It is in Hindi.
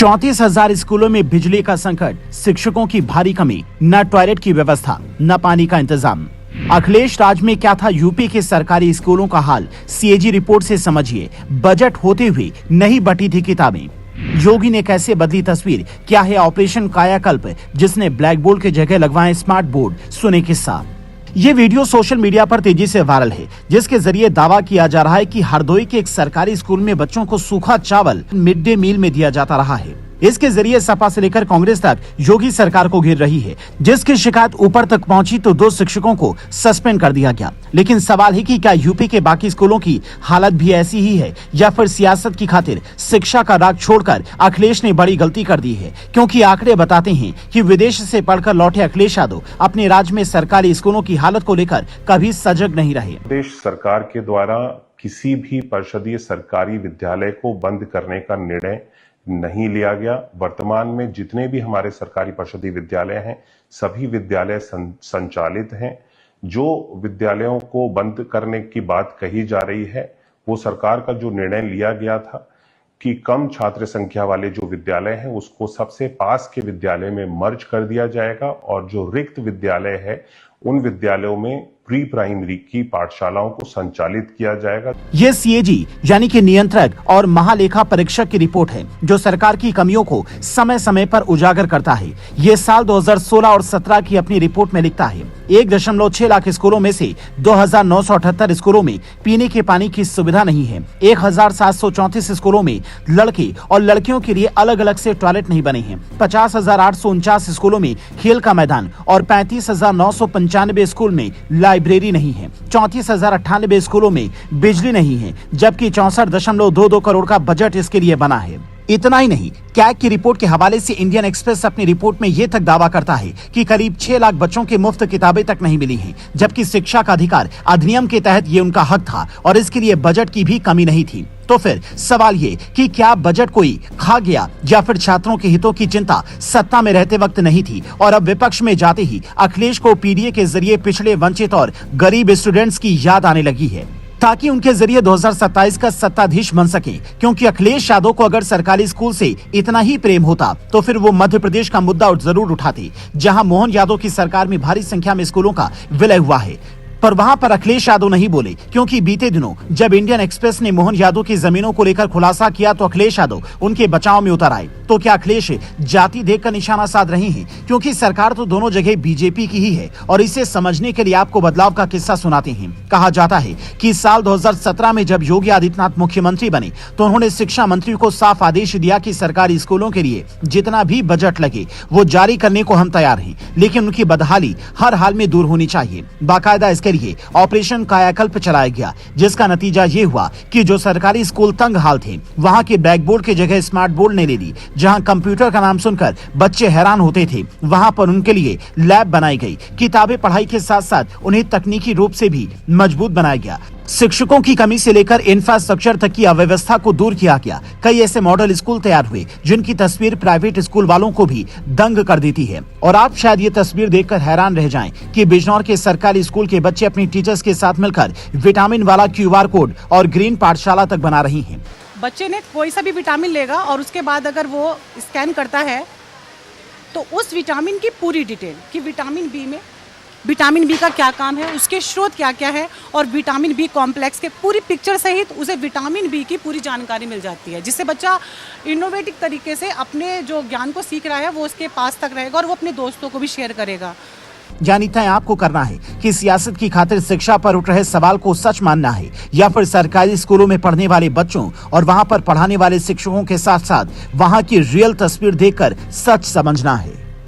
34,000 स्कूलों में बिजली का संकट, शिक्षकों की भारी कमी, न टॉयलेट की व्यवस्था, न पानी का इंतजाम। अखिलेश राज में क्या था यूपी के सरकारी स्कूलों का हाल, सीएजी रिपोर्ट से समझिए। बजट होते हुए नहीं बटी थी किताबें। योगी ने कैसे बदली तस्वीर, क्या है ऑपरेशन कायाकल्प जिसने ब्लैक बोर्ड की जगह लगवाए स्मार्ट बोर्ड, सुने किस्सा। ये वीडियो सोशल मीडिया पर तेजी से वायरल है, जिसके जरिए दावा किया जा रहा है कि हरदोई के एक सरकारी स्कूल में बच्चों को सूखा चावल मिड डे मील में दिया जाता रहा है। इसके जरिए सपा से लेकर कांग्रेस तक योगी सरकार को घेर रही है, जिसकी शिकायत ऊपर तक पहुंची तो 2 शिक्षकों को सस्पेंड कर दिया गया। लेकिन सवाल है कि क्या यूपी के बाकी स्कूलों की हालत भी ऐसी ही है, या फिर सियासत की खातिर शिक्षा का राग छोड़कर अखिलेश ने बड़ी गलती कर दी है। क्योंकि आंकड़े बताते हैं कि विदेश से पढ़कर लौटे अखिलेश यादव अपने राज्य में सरकारी स्कूलों की हालत को लेकर कभी सजग नहीं रहे। प्रदेश सरकार के द्वारा किसी भी परिषदीय सरकारी विद्यालय को बंद करने का निर्णय नहीं लिया गया। वर्तमान में जितने भी हमारे सरकारी परिषदीय विद्यालय हैं, सभी विद्यालय संचालित हैं। जो विद्यालयों को बंद करने की बात कही जा रही है, वो सरकार का जो निर्णय लिया गया था कि कम छात्र संख्या वाले जो विद्यालय हैं उसको सबसे पास के विद्यालय में मर्ज कर दिया जाएगा, और जो रिक्त विद्यालय है उन विद्यालयों में प्री प्राइमरी की पाठशालाओं को संचालित किया जाएगा। ये सीएजी यानी कि नियंत्रक और महालेखा परीक्षक की रिपोर्ट है, जो सरकार की कमियों को समय समय पर उजागर करता है। ये साल 2016 और 17 की अपनी रिपोर्ट में लिखता है 1.6 लाख स्कूलों में से 2,978 स्कूलों में पीने के पानी की सुविधा नहीं है। 1,734 स्कूलों में लड़के और लड़कियों के लिए अलग अलग से टॉयलेट नहीं बने हैं। 50,849 स्कूलों में खेल का मैदान और 35,995 स्कूल में लाइब्रेरी नहीं है। 34,098 स्कूलों में बिजली नहीं है, जबकि 64.22 करोड़ का बजट इसके लिए बना है। इतना ही नहीं, कैग की रिपोर्ट के हवाले से इंडियन एक्सप्रेस अपनी रिपोर्ट में ये तक दावा करता है कि करीब 6 लाख बच्चों के मुफ्त किताबें तक नहीं मिली हैं, जबकि शिक्षा का अधिकार अधिनियम के तहत ये उनका हक था और इसके लिए बजट की भी कमी नहीं थी। तो फिर सवाल ये कि क्या बजट कोई खा गया, या फिर छात्रों के हितों की चिंता सत्ता में रहते वक्त नहीं थी और अब विपक्ष में जाते ही अखिलेश को पीडीए के जरिए पिछड़े, वंचित और गरीब स्टूडेंट्स की याद आने लगी है, ताकि उनके जरिए 2027 का सत्ताधीश बन सके। क्योंकि अखिलेश यादव को अगर सरकारी स्कूल से इतना ही प्रेम होता तो फिर वो मध्य प्रदेश का मुद्दा जरूर उठाते, जहां मोहन यादव की सरकार में भारी संख्या में स्कूलों का विलय हुआ है। पर वहां पर अखिलेश यादव नहीं बोले, क्योंकि बीते दिनों जब इंडियन एक्सप्रेस ने मोहन यादव की जमीनों को लेकर खुलासा किया तो अखिलेश यादव उनके बचाव में उतर आए। तो क्या अखिलेश जाति देखकर निशाना साध रहे हैं? क्योंकि सरकार तो दोनों जगह बीजेपी की ही है, और इसे समझने के लिए आपको बदलाव का किस्सा सुनाते हैं। कहा जाता है कि साल 2017 में जब योगी आदित्यनाथ मुख्यमंत्री बने तो उन्होंने शिक्षा मंत्री को साफ आदेश दिया कि सरकारी स्कूलों के लिए जितना भी बजट लगे वो जारी करने को हम तैयार हैं, लेकिन उनकी बदहाली हर हाल में दूर होनी चाहिए। बाकायदा इसके लिए ऑपरेशन कायाकल्प चलाया गया, जिसका नतीजा ये हुआ कि जो सरकारी स्कूल तंग हाल थे, वहां के ब्लैक बोर्ड की जगह स्मार्ट बोर्ड ने ले ली। जहां कंप्यूटर का नाम सुनकर बच्चे हैरान होते थे, वहां पर उनके लिए लैब बनाई गई। किताबें पढ़ाई के साथ साथ उन्हें तकनीकी रूप से भी मजबूत बनाया गया। शिक्षकों की कमी से लेकर इंफ्रास्ट्रक्चर तक की अव्यवस्था को दूर किया गया। कई ऐसे मॉडल स्कूल तैयार हुए जिनकी तस्वीर प्राइवेट स्कूल वालों को भी दंग कर देती है। और आप शायद ये तस्वीर देखकर हैरान रह जाएं कि बिजनौर के सरकारी स्कूल के बच्चे अपनी टीचर्स के साथ मिलकर विटामिन वाला QR कोड और ग्रीन पाठशाला तक बना रही हैं। बच्चे ने कोई सा भी विटामिन लेगा और उसके बाद अगर वो स्कैन करता है तो उस विटामिन की पूरी डिटेल कि विटामिन बी का क्या काम है, उसके स्रोत क्या क्या है, और विटामिन बी कॉम्प्लेक्स के पूरी पिक्चर सहित उसे विटामिन बी की पूरी जानकारी मिल जाती है, जिससे बच्चा इनोवेटिव तरीके से अपने जो ज्ञान को सीख रहा है वो उसके पास तक रहेगा और वो अपने दोस्तों को भी शेयर करेगा। यानी तय आपको करना है कि सियासत की खातिर शिक्षा पर उठ रहे सवाल को सच मानना है, या फिर सरकारी स्कूलों में पढ़ने वाले बच्चों और वहां पर पढ़ाने वाले शिक्षकों के साथ साथ वहां की रियल तस्वीर देखकर सच समझना है।